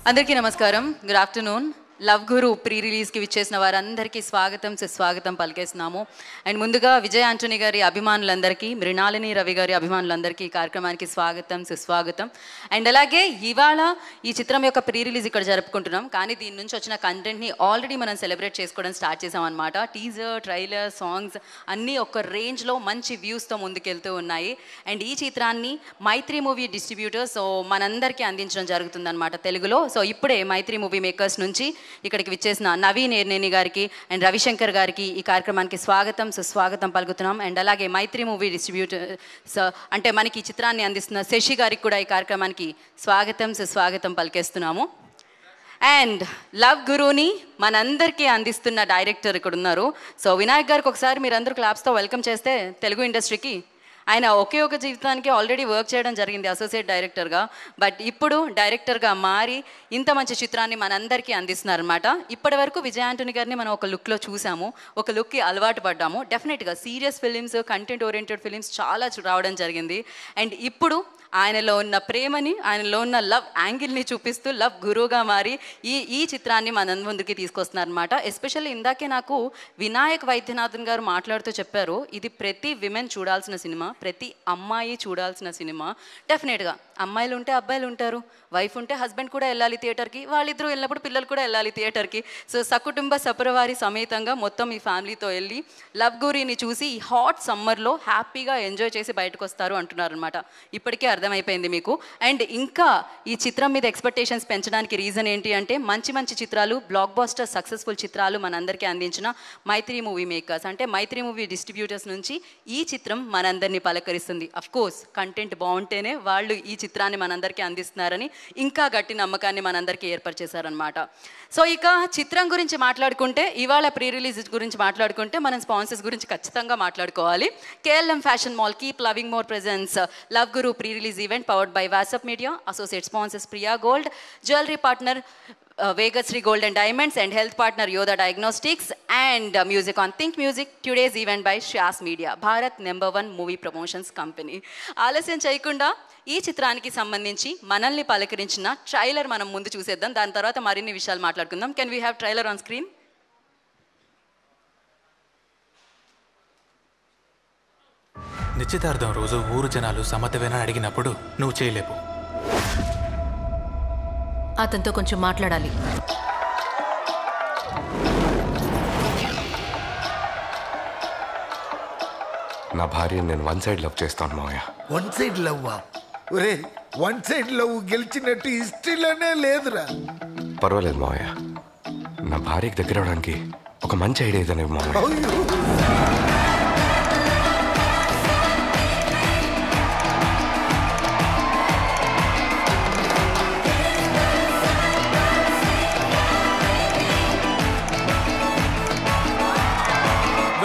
అందరికీ నమస్కారం. Good afternoon. Love గురు pre రిలీజ్కి విచ్చేసిన వారందరికీ స్వాగతం సుస్వాగతం పలికేస్తున్నాము. అండ్ ముందుగా విజయ్ ఆంటోనీ గారి అభిమానులందరికీ, మృణాలిని రవి గారి అభిమానులందరికీ ఈ కార్యక్రమానికి స్వాగతం సుస్వాగతం. అండ్ అలాగే ఇవాళ ఈ చిత్రం యొక్క ప్రీ రిలీజ్ ఇక్కడ జరుపుకుంటున్నాం, కానీ దీని నుంచి వచ్చిన కంటెంట్ని ఆల్రెడీ మనం సెలబ్రేట్ చేసుకోవడం స్టార్ట్ చేసాం అనమాట. టీజర్, ట్రైలర్, సాంగ్స్ అన్నీ ఒక రేంజ్లో మంచి వ్యూస్తో ముందుకెళ్తూ ఉన్నాయి. అండ్ ఈ చిత్రాన్ని మైత్రి మూవీ డిస్ట్రిబ్యూటర్స్ సో మనందరికీ అందించడం జరుగుతుందన్నమాట తెలుగులో. సో ఇప్పుడే మైత్రి మూవీ మేకర్స్ నుంచి ఇక్కడికి విచ్చేసిన నవీన్ ఏర్నేని గారికి అండ్ రవిశంకర్ గారికి ఈ కార్యక్రమానికి స్వాగతం సుస్వాగతం పలుకుతున్నాం. అండ్ అలాగే మైత్రి మూవీ డిస్ట్రిబ్యూటర్స్ అంటే మనకి ఈ చిత్రాన్ని అందిస్తున్న శశి గారికి కూడా ఈ కార్యక్రమానికి స్వాగతం సుస్వాగతం పలికేస్తున్నాము. అండ్ లవ్ గురుని మనందరికీ అందిస్తున్న డైరెక్టర్ ఇక్కడ ఉన్నారు. సో వినాయక్ గారికి ఒకసారి మీరందరూ క్లాప్స్తో వెల్కమ్ చేస్తే తెలుగు ఇండస్ట్రీకి. ఆయన ఒకే ఒక జీవితానికి ఆల్రెడీ వర్క్ చేయడం జరిగింది అసోసియేట్ డైరెక్టర్గా, బట్ ఇప్పుడు డైరెక్టర్గా మారి ఇంత మంచి చిత్రాన్ని మనందరికీ అందిస్తున్నారనమాట. ఇప్పటి వరకు విజయ్ ఆంటోనీ గారిని మనం ఒక లుక్లో చూసాము, ఒక లుక్కి అలవాటు పడ్డాము. డెఫినెట్గా serious films, content oriented films చాలా రావడం జరిగింది. అండ్ ఇప్పుడు ఆయనలో ఉన్న ప్రేమని, ఆయనలో ఉన్న లవ్ యాంగిల్ని చూపిస్తూ లవ్ గురువుగా మారి ఈ చిత్రాన్ని మన ముందుకి తీసుకొస్తున్నారనమాట. ఎస్పెషల్లీ ఇందాకే నాకు వినాయక్ వైద్యనాథన్ గారు మాట్లాడుతూ చెప్పారు, ఇది ప్రతి విమెన్ చూడాల్సిన సినిమా, ప్రతి అమ్మాయి చూడాల్సిన సినిమా. డెఫినెట్గా అమ్మాయిలు ఉంటే అబ్బాయిలు ఉంటారు, వైఫ్ ఉంటే హస్బెండ్ కూడా వెళ్ళాలి థియేటర్కి, వాళ్ళిద్దరూ వెళ్ళినప్పుడు పిల్లలు కూడా వెళ్ళాలి థియేటర్కి. సో సకుటుంబ సపరివారి సమేతంగా మొత్తం ఈ ఫ్యామిలీతో వెళ్ళి లవ్ గురిని చూసి ఈ హాట్ సమ్మర్లో హ్యాపీగా ఎంజాయ్ చేసి బయటకు వస్తారు అంటున్నారు అనమాట. ఇప్పటికే అర్థమైపోయింది మీకు. అండ్ ఇంకా ఈ చిత్రం మీద ఎక్స్పెక్టేషన్స్ పెంచడానికి రీజన్ ఏంటి అంటే మంచి మంచి చిత్రాలు, బ్లాక్ బాస్టర్ సక్సెస్ఫుల్ చిత్రాలు మనందరికీ అందించిన మైత్రి మూవీ మేకర్స్ అంటే మైత్రి మూవీ డిస్ట్రిబ్యూటర్స్ నుంచి ఈ చిత్రం మనందరినీ పలకరిస్తుంది. అఫ్ కోర్స్ కంటెంట్ బాగుంటేనే వాళ్ళు ఈ చిత్రాన్ని మనందరికీ అందిస్తున్నారని ఇంకా గట్టి నమ్మకాన్ని మనందరికీ ఏర్పరిచేశారనమాట. సో ఇక చిత్రం గురించి మాట్లాడుకుంటే, ఇవాళ ప్రీ రిలీజ్ గురించి మాట్లాడుకుంటే మనం స్పాన్సర్స్ గురించి ఖచ్చితంగా మాట్లాడుకోవాలి. KLM fashion mall keep loving more presence love Guru pre release event powered by WhatsApp media. Associate sponsors Priya gold, jewellery partner Vegasri Gold and Diamonds, and health partner Yoda Diagnostics, and music on Think Music. Today's event by Shyas Media, Bharat #1 movie promotions company. ఆలస్యం చేయకుండా ఈ చిత్రానికి సంబంధించి మనల్ని పలకరించిన trailer మనం ముందు చూసేద్దాం, దాని తర్వాత మరిన్ని విషయాలు మాట్లాడుకుందాం. Can we have trailer on screen? నిశ్చితార్థం రోజు ఊరు జనాలు సమ్మతమేనని అడిగినప్పుడు నువ్వు చేయలేవు. అతనితో కొంచెం మాట్లాడాలి. నా భార్య నేను వన్ సైడ్ లవ్ చేస్తాను మావయ్య. వన్ సైడ్ లవ్వా? ఒరే, వన్ సైడ్ లవ్ గెలిచినట్టు హిస్టరీలోనే లేదురా. పర్వాలేదు మావయ్య, నా భార్యకి దగ్గర అవడానికి ఒక మంచి ఐడియా ఇదనే మావయ్య.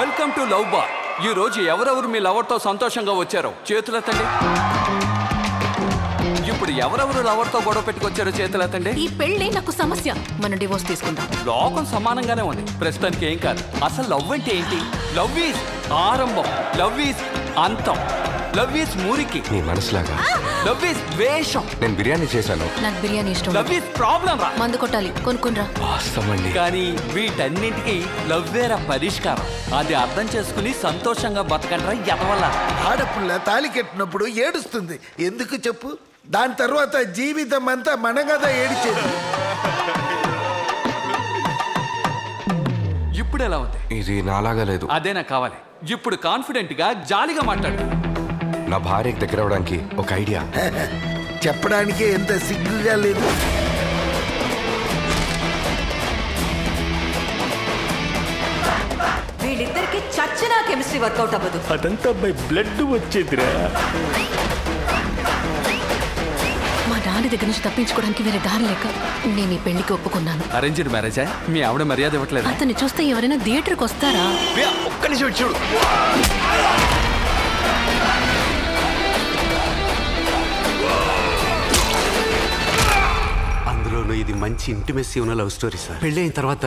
Welcome to love bar. ఈ రోజు ఎవరెవరు మీ లవర్తో సంతోషంగా వచ్చారో చేతులెత్తండి. ఇప్పుడు ఎవరెవరు లవర్తో గొడవ పెట్టుకొచ్చారో చేతులెత్తండి. ఈ పెళ్ళి నాకు సమస్య, మనం డివోర్స్ తీసుకుందాం. లోకం సమానంగానే ఉంది, ప్రస్తుతానికి ఏం కాదు. అసలు లవ్ అంటే ఏంటి? లవ్ ఈజ్ ఆరంభం, లవ్ ఈజ్ అంతం, లవ్ ఈజ్ మురికి. నీ మనసులాగా లవ్ ఈజ్ వేషం. నేను బిర్యానీ చేశాను, నాకు బిర్యానీ ఇష్టం. లవ్ ఈజ్ ప్రాబ్లం రా. మందు కొట్టాలి, కొనుక్కునరా. వాస్తవండి. కానీ వీటన్నింటికి లవ్ వేరా పరిష్కారం. అది అర్థం చేసుకుని సంతోషంగా బతకండ్రా ఎదవల్ల. ఆడపిల్ల తాళి కట్టినప్పుడు ఏడుస్తుంది, ఎందుకు చెప్పు? దాని తర్వాత జీవితం అంతా మనగదా ఏడిచేది. ఇప్పుడు ఎలా ఉంది? ఇది నాలాగా లేదు. అదే నాకు కావాలి. ఇప్పుడు కాన్ఫిడెంట్ గా జాలీగా మాట్లాడు. నా భార్యకి దగ్గర అవడానికి ఒక ఐడియా. చెప్పడానికే ఎంత సిగ్గుగా లేదు. వీళ్ళిద్దరికి చచ్చిన కెమిస్ట్రీ వర్కౌట్ అవ్వదు. అదంతా బై బ్లడ్ వచ్చేదిరా. మా నాన్న దగ్గర నుంచి తప్పించుకోవడానికి వేరే దారి లేక నేను ఈ పెళ్లికి ఒప్పుకున్నాను. అరేంజ్డ్ మ్యారేజా? మీ ఆవిడ మర్యాద ఇవ్వట్లేదు. అతన్ని చూస్తే ఎవరైనా థియేటర్కి వస్తారా? ఒక్క నిమిషం చూడు. అందులోనూ ఇది మంచి ఇంటిమెసీ ఉన్న లవ్ స్టోరీ సార్. పెళ్ళైన తర్వాత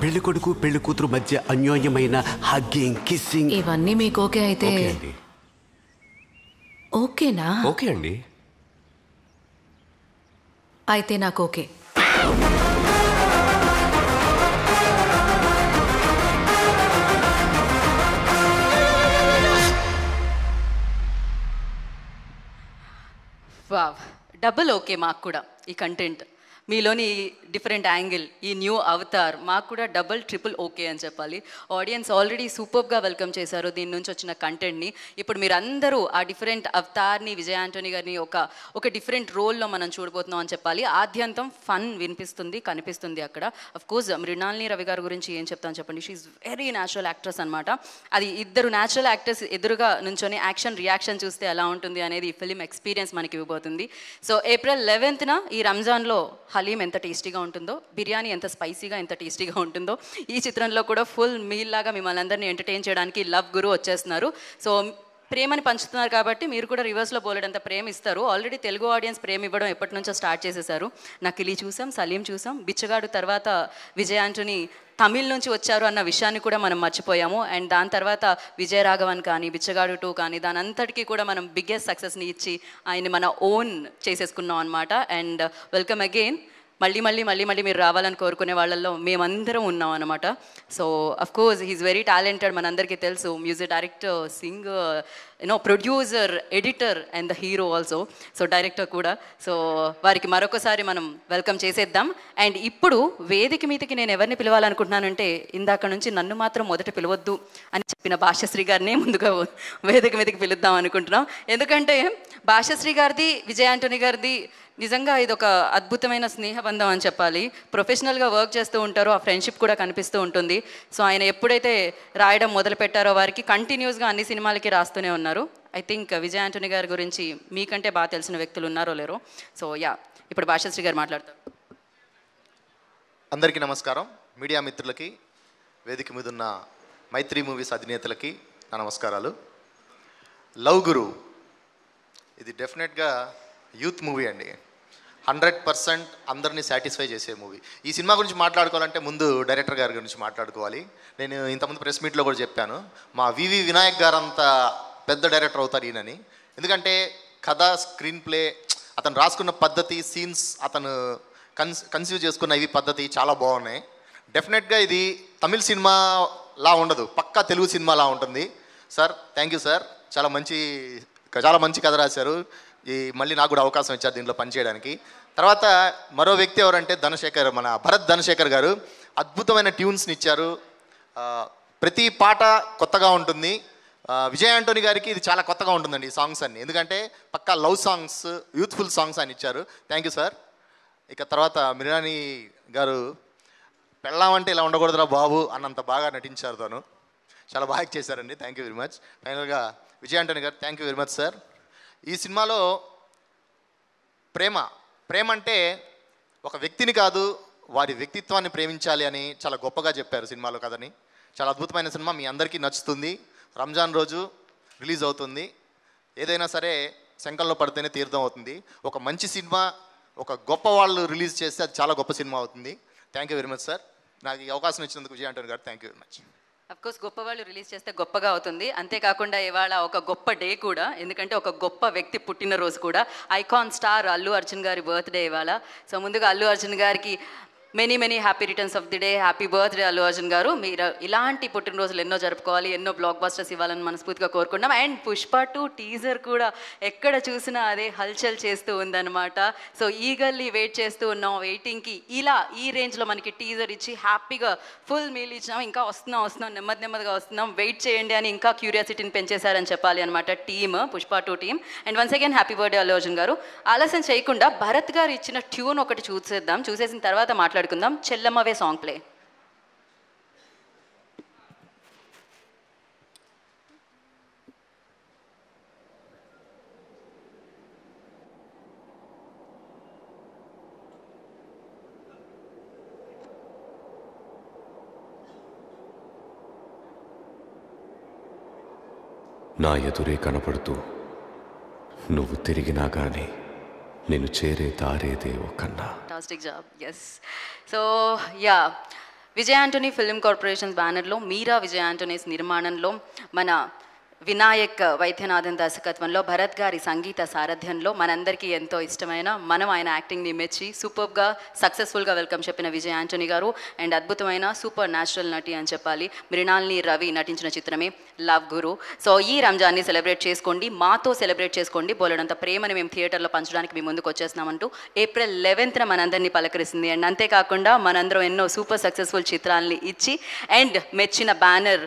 పెళ్లి కొడుకు పెళ్లి కూతురు మధ్య అన్యోన్యమైన హగ్గింగ్, కిస్సింగ్. ఇవన్నీ మీకు ఓకే అయితే ఓకేనా? ఓకే అండి. అయితే నాకు ఓకే. వావ్, డబుల్ ఓకే మాకు కూడా ఈ కంటెంట్, మీలోని డిఫరెంట్ యాంగిల్, ఈ న్యూ అవతార్ మాకు కూడా డబుల్ ట్రిపుల్ ఓకే అని చెప్పాలి. ఆడియన్స్ ఆల్రెడీ సూపర్గా వెల్కమ్ చేశారు దీని నుంచి వచ్చిన కంటెంట్ని. ఇప్పుడు మీరు అందరూ ఆ డిఫరెంట్ అవతార్ని, విజయ్ ఆంటోనీ గారిని ఒక డిఫరెంట్ రోల్లో మనం చూడబోతున్నాం అని చెప్పాలి. ఆద్యంతం ఫన్ వినిపిస్తుంది, కనిపిస్తుంది అక్కడ. అఫ్ కోర్స్ మృణాలిని రవి గారి గురించి ఏం చెప్తాను చెప్పండి, షీఈ్ వెరీ న్యాచురల్ యాక్ట్రెస్ అనమాట. అది ఇద్దరు న్యాచురల్ యాక్టర్స్ ఎదురుగా నుంచొని యాక్షన్ రియాక్షన్ చూస్తే ఎలా ఉంటుంది అనేది ఈ ఫిలిం ఎక్స్పీరియన్స్ మనకి ఇవ్వబోతుంది. సో April 11th ఈ రంజాన్లో హలీం ఎంత టేస్టీగా ఉంటుందో, బిర్యానీ ఎంత స్పైసీగా ఎంత టేస్టీగా ఉంటుందో, ఈ చిత్రంలో కూడా ఫుల్ మీల్ లాగా మిమ్మల్ని అందరినీ ఎంటర్టైన్ చేయడానికి లవ్ గురు వచ్చేస్తున్నారు. సో ప్రేమని పంచుతున్నారు కాబట్టి మీరు కూడా రివర్స్లో బోలెడంత ప్రేమ ఇస్తారు. ఆల్రెడీ తెలుగు ఆడియన్స్ ప్రేమ ఇవ్వడం ఎప్పటి నుంచో స్టార్ట్ చేసేసారు. నకిలీ చూసాం, సలీం చూసాం, బిచ్చగాడు తర్వాత విజయ్ ఆంటోనీ తమిళ్ నుంచి వచ్చారు అన్న విషయాన్ని కూడా మనం మర్చిపోయాము. అండ్ దాని తర్వాత విజయ్ రాఘవన్ కానీ, బిచ్చగాడు 2 కానీ, దాని అంతటికీ కూడా మనం బిగ్గెస్ట్ సక్సెస్ని ఇచ్చి ఆయన్ని మన ఓన్ చేసేసుకున్నాం అనమాట. And welcome again. మళ్ళీ మళ్ళీ మళ్ళీ మళ్ళీ మీరు రావాలని కోరుకునే వాళ్ళల్లో మేమందరం ఉన్నాం అనమాట. So of course he's very talented, మనందరికీ తెలుసు. Music director, singer, producer, editor and the hero also. So director కూడా. సో వారికి మరొకసారి మనం వెల్కమ్ చేసేద్దాం. అండ్ ఇప్పుడు వేదిక మీదకి నేను ఎవరిని పిలవాలనుకుంటున్నానంటే, ఇందాక నుంచి నన్ను మాత్రం మొదట పిలవద్దు అని చెప్పిన భాష్యశ్రీ గారినే ముందుగా వేదిక మీదకి పిలుద్దాం అనుకుంటున్నాం. ఎందుకంటే భాష్యశ్రీ గారిది, విజయ్ ఆంటోనీ గారిది నిజంగా ఇది ఒక అద్భుతమైన స్నేహబంధం అని చెప్పాలి. ప్రొఫెషనల్గా వర్క్ చేస్తూ ఉంటారు, ఆ ఫ్రెండ్షిప్ కూడా కనిపిస్తూ ఉంటుంది. సో ఆయన ఎప్పుడైతే రాయడం మొదలు పెట్టారో వారికి కంటిన్యూస్గా అన్ని సినిమాలకి రాస్తూనే ఉన్నారు. ఐ థింక్ విజయ్ ఆంటోనీ గారి గురించి మీకంటే బాగా తెలిసిన వ్యక్తులు ఉన్నారో లేరో. సో ఇప్పుడు భాష్యశ్రీ గారు మాట్లాడతారు. అందరికీ నమస్కారం. మీడియా మిత్రులకి, వేదిక మీద ఉన్న మైత్రి మూవీస్ అధినేతలకి నా నమస్కారాలు. లవ్ గురు ఇది డెఫినెట్గా యూత్ మూవీ అండి. 100% అందరినీ సాటిస్ఫై చేసే మూవీ. ఈ సినిమా గురించి మాట్లాడుకోవాలంటే ముందు డైరెక్టర్ గారి గురించి మాట్లాడుకోవాలి. నేను ఇంతకుముందు ప్రెస్ మీట్లో కూడా చెప్పాను, మా వివి వినాయక్ గారు అంత పెద్ద డైరెక్టర్ అవుతారు ఈయనని. ఎందుకంటే కథ, స్క్రీన్ ప్లే, అతను రాసుకున్న పద్ధతి, సీన్స్, అతను కన్సీవ్ చేసుకున్న ఇవి పద్ధతి చాలా బాగున్నాయి. డెఫినెట్గా ఇది తమిళ్ సినిమా లా ఉండదు, పక్కా తెలుగు సినిమాలా ఉంటుంది. సార్ థ్యాంక్ యూ సార్, చాలా మంచి కథ రాశారు. మళ్ళీ నాకు కూడా అవకాశం ఇచ్చారు దీంట్లో పనిచేయడానికి. తర్వాత మరో వ్యక్తి ఎవరంటే ధనశేఖర్, మన భరత్ ధనశేఖర్ గారు అద్భుతమైన ట్యూన్స్ని ఇచ్చారు. ప్రతి పాట కొత్తగా ఉంటుంది. విజయ్ ఆంటోనీ గారికి ఇది చాలా కొత్తగా ఉంటుందండి ఈ సాంగ్స్ అన్ని, ఎందుకంటే పక్కా లవ్ సాంగ్స్, యూత్ఫుల్ సాంగ్స్ అని ఇచ్చారు. Thank you sir. ఇక తర్వాత మృణాలిని గారు పెళ్ళామంటే ఇలా ఉండకూడదురా బాబు అన్నంత బాగా నటించారు. తను చాలా బాగా చేశారండి. Thank you very much. ఫైనల్గా విజయ్ ఆంటోనీ గారు thank you very much sir. ఈ సినిమాలో ప్రేమ అంటే ఒక వ్యక్తిని కాదు, వారి వ్యక్తిత్వాన్ని ప్రేమించాలి అని చాలా గొప్పగా చెప్పారు సినిమాలో కథని. చాలా అద్భుతమైన సినిమా, మీ అందరికీ నచ్చుతుంది. రంజాన్ రోజు రిలీజ్ అవుతుంది. ఏదైనా సరే శంకల్లో పడితేనే తీర్థం అవుతుంది. ఒక మంచి సినిమా, ఒక గొప్ప వాళ్ళు రిలీజ్ చేస్తే అది చాలా గొప్ప సినిమా అవుతుంది. Thank you very much sir. నాకు ఈ అవకాశం ఇచ్చినందుకు విజయ్ ఆంటోనీ గారు thank you very much. Of course గొప్ప వాళ్ళు రిలీజ్ చేస్తే గొప్పగా అవుతుంది. అంతేకాకుండా ఇవాళ ఒక గొప్ప డే కూడా, ఎందుకంటే ఒక గొప్ప వ్యక్తి పుట్టినరోజు కూడా. ఐకాన్ స్టార్ అల్లు అర్జున్ గారి బర్త్డే ఇవాళ. సో ముందుగా అల్లు అర్జున్ గారికి many happy returns of the day. Happy birthday Allu Arjun గారు. మీరు ఇలాంటి పుట్టినరోజులు ఎన్నో జరుపుకోవాలి, ఎన్నో బ్లాక్ బస్టర్స్ ఇవ్వాలని మనస్ఫూర్తిగా కోరుకుంటాం. అండ్ పుష్ప 2 టీజర్ కూడా ఎక్కడ చూసినా అదే హల్చల్ చేస్తూ ఉందన్నమాట. సో ఈగర్లీ వెయిట్ చేస్తూ ఉన్నాం. వెయిటింగ్కి ఇలా ఈ రేంజ్లో మనకి టీజర్ ఇచ్చి హ్యాపీగా ఫుల్ మీల్ ఇచ్చినాం. ఇంకా వస్తున్నాం నెమ్మదిగా వస్తున్నాం, వెయిట్ చేయండి అని ఇంకా క్యూరియాసిటీని పెంచేశారని చెప్పాలి అనమాట team, Pushpa 2 team. And once again happy birthday Allu Arjun గారు. ఆలస్యం చేయకుండా భరత్ గారు ఇచ్చిన ట్యూన్ ఒకటి చూసేసిన తర్వాత మాట్లాడుకుందాం. చెల్లమ్మవే సాంగ్ ప్లే. నా ఎదురే కనపడుతూ నువ్వు తిరిగినా కానీ నేను చేరే దారేదే ఒక్కన్నా. Fantastic job. Yes. So Vijay Antony film corporations బ్యానర్లో మీరా విజయ్ ఆంటోనీస్ నిర్మాణంలో మన వినాయక్ వైద్యనాథన్ దర్శకత్వంలో భరత్ గారి సంగీత సారథ్యంలో మనందరికీ ఎంతో ఇష్టమైన మనం ఆయన యాక్టింగ్ని మెచ్చి సూపర్గా సక్సెస్ఫుల్గా వెల్కమ్ చెప్పిన విజయ్ యాంటనీ గారు అండ్ అద్భుతమైన సూపర్ న్యాచురల్ నటి అని చెప్పాలి మృణాలిని రవి నటించిన చిత్రమే లవ్ గురు. సో ఈ రంజాన్ని సెలబ్రేట్ చేసుకోండి, మాతో సెలబ్రేట్ చేసుకోండి. బోలెడంత ప్రేమని మేము థియేటర్లో పంచడానికి మీ ముందుకు వచ్చేస్తున్నామంటూ ఏప్రిల్ 11న మనందరినీ పలకరిస్తుంది. అండ్ అంతేకాకుండా మనందరం ఎన్నో సూపర్ సక్సెస్ఫుల్ చిత్రాలని ఇచ్చి అండ్ మెచ్చిన బ్యానర్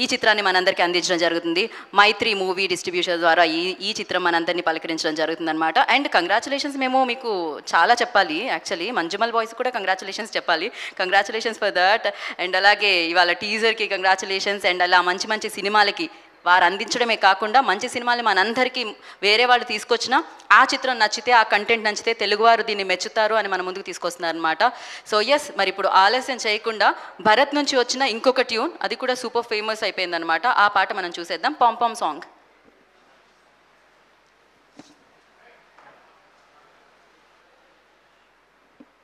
ఈ చిత్రాన్ని మనందరికీ అందించడం జరుగుతుంది. మైత్రి మూవీ డిస్ట్రిబ్యూషన్ ద్వారా ఈ చిత్రం మనందరినీ పలకరించడం జరుగుతుందన్నమాట. అండ్ కంగ్రాచులేషన్స్ మేము మీకు చాలా చెప్పాలి, యాక్చువల్లీ మంజుమల్ బాయ్స్ కూడా కంగ్రాచులేషన్స్ చెప్పాలి. Congratulations for that. అండ్ అలాగే ఇవాళ టీజర్కి కంగ్రాచులేషన్స్. అండ్ అలా మంచి మంచి సినిమాలకి వారు అందించడమే కాకుండా మంచి సినిమాలు మనందరికీ వేరే వాళ్ళు తీసుకొచ్చినా ఆ చిత్రం నచ్చితే, ఆ కంటెంట్ నచ్చితే తెలుగువారు దీన్ని మెచ్చుతారు అని మన ముందుకు తీసుకొస్తున్నారు అనమాట. సో ఎస్, మరి ఇప్పుడు ఆలస్యం చేయకుండా భరత్ నుంచి వచ్చిన ఇంకొక ట్యూన్, అది కూడా సూపర్ ఫేమస్ అయిపోయిందనమాట. ఆ పాట మనం చూసేద్దాం, పాంపాం సాంగ్.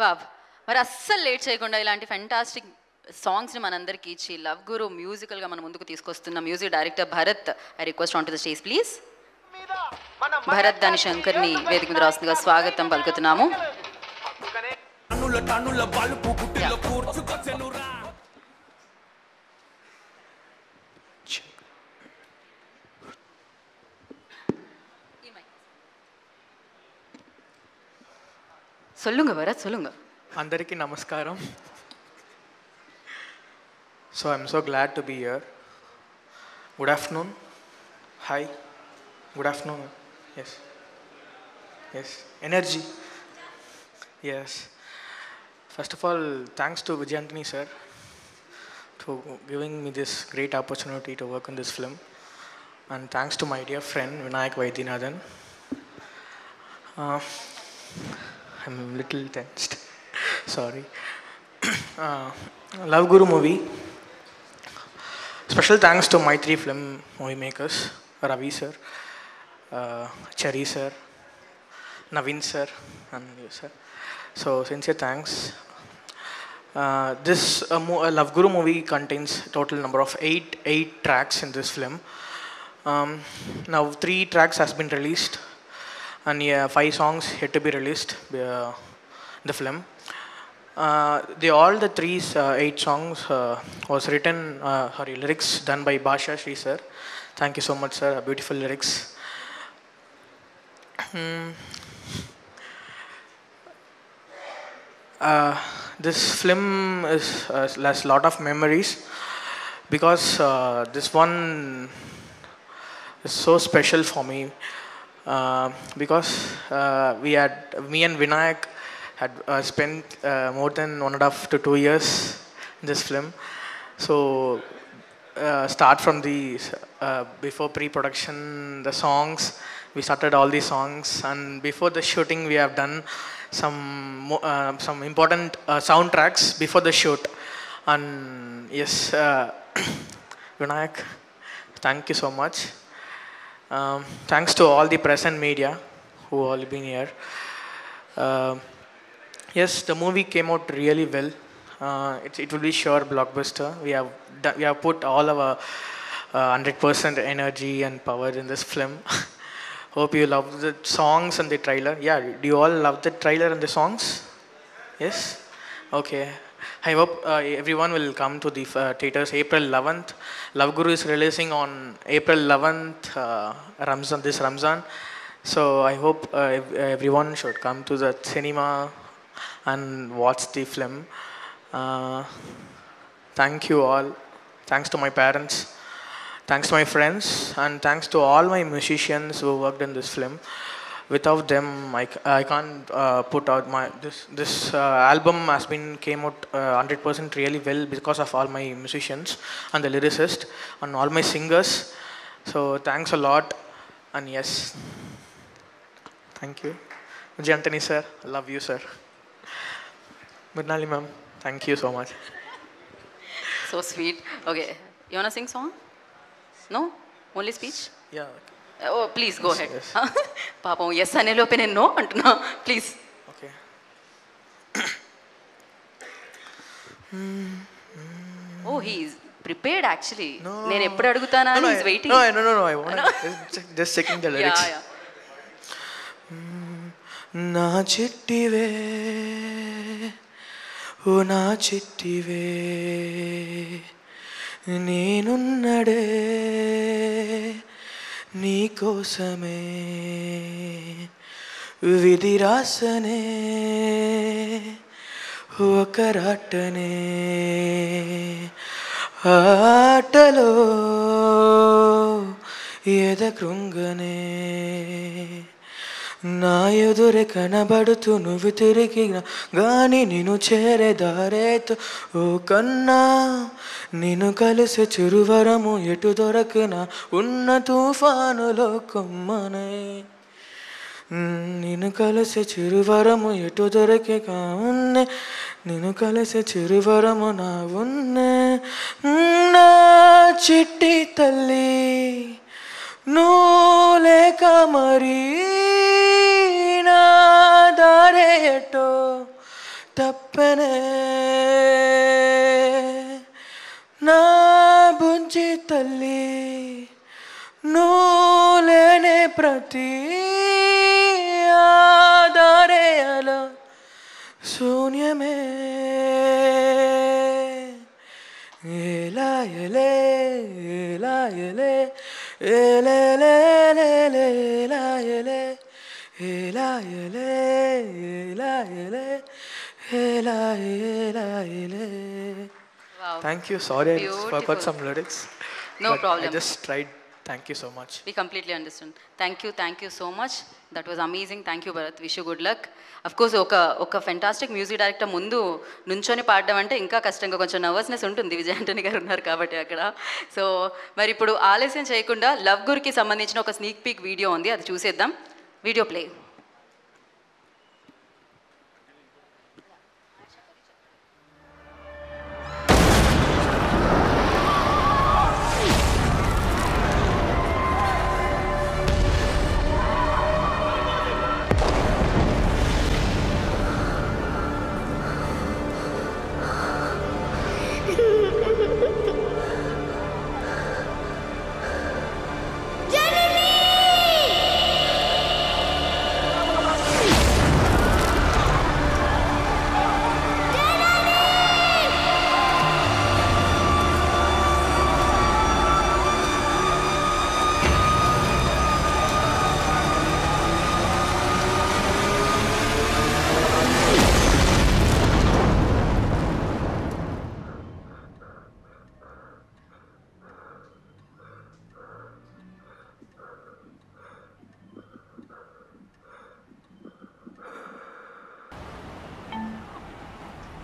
బాబ్ మరి అస్సలు లేట్ చేయకుండా ఇలాంటి ఫెంటాస్టిక్ సాంగ్స్ని మనందరికీ ఇచ్చి లవ్ గురు మ్యూజికల్గా మన ముందుకు తీసుకొస్తున్న music director Bharath, I request on to the stage please. Bharath దాని శంకర్ని వేదిక మీద రాస్తుందిగా స్వాగతం పలుకుతున్నాము. சொல்லுங்க భరత్, சொல்லுங்க. అందరికీ నమస్కారం. So I'm so glad to be here. Good afternoon. Hi. Good afternoon. Yes. Yes. Energy. Yes. First of all, thanks to Vijay Antony sir for giving me this great opportunity to work on this film. And thanks to my dear friend Vinayak Vaidyanathan. I'm a little tensed. Sorry. Love Guru movie. Special thanks to Maitri Film movie makers, Ravi sir, Cherry sir, Naveen sir, and you sir. So sincere thanks. This Love Guru movie contains total number of 8 tracks in this film. Now 3 tracks has been released, and 5 songs yet to be released in the film. All the 8 songs was written, lyrics done by Basha Shri sir. Thank you so much sir, beautiful lyrics. This film has lot of memories because this one is so special for me because me and Vinayak had spent more than 1.5 to 2 years in this film. So start from the before pre-production, the songs, we started all the songs, and before the shooting we have done some important soundtracks before the shoot. And yes, Vinayak, thank you so much. Thanks to all the press and media who all been here. Yes, the movie came out really well. It will be sure blockbuster. We have put all our 100% energy and power in this film. Hope you love the songs and the trailer. Yeah, do you all love the trailer and the songs? Yes? Okay. I hope everyone will come to the theaters April 11th. Love Guru is releasing on April 11th, this Ramzan. So I hope everyone should come to the cinema and watch the film. Thank you all. Thanks to my parents. Thanks to my friends. And thanks to all my musicians who worked in this film. Without them, I can't put out this album came out 100% really well because of all my musicians and the lyricist and all my singers. So thanks a lot. And yes, thank you. Vijay Antony sir, I love you sir. Mrinali ma'am, thank you so much. So sweet. Okay, you wanna sing song? No? Only speech? Yeah. Oh, please go ahead. Yes. పాపం yes అనే లోపే నేను no అంటున్నా, please. Okay. Oh, he prepared actually. నేను ఎప్పుడు అడుగుతానా అని is waiting. No, I want just checking the lyrics. Yeah. నా చిట్టివే ఓ నా చిట్టివే నేనున్నడే నీకోసమే విధి రాసనే ఒక రాటనే ఆటలో ఎద కృంగనే నా ఎదురే కనబడుతూ నువ్వు తిరిగిన గాని నేను చేరేదారేతో ఓ కన్నా నిన్ను కలిసి చిరువరము ఎటు దొరకన ఉన్న తుఫానులో కొమ్మనే నిన్ను కలిసి చిరువరము ఎటు దొరకే కావున్నే నిన్ను కలిసి చిరువరము నా ఉన్నే నా చిట్టి తల్లి నువ్వు లేక మరి నా దారే ఎటో తప్పనే నా బుంచి తల్లి నువ్వు లేనే ప్రతి ఆదారే అలా శూన్యమే ఏలాయలే ఏలాయలే ఏలేలేలేలాయలే ఏలాయలే ఏలాయలే ఏలాయలే. Thank you. Sorry, I forgot some lyrics. No problem. I just tried. Thank you so much. We completely understand. Thank you so much. That was amazing. Thank you, Bharat. Wish you good luck. Of course, ఒక fantastic music director ముందు నుంచొని పాడడం అంటే ఇంకా కష్టంగా కొంచెం nervousness ఉంటుంది. విజయ్ ఆంటనీ గారు ఉన్నారు కాబట్టి అక్కడ. సో మరి ఇప్పుడు ఆలస్యం చేయకుండా లవ్ గురికి సంబంధించిన ఒక స్నీక్ పీక్ వీడియో ఉంది, అది చూసేద్దాం. Video play.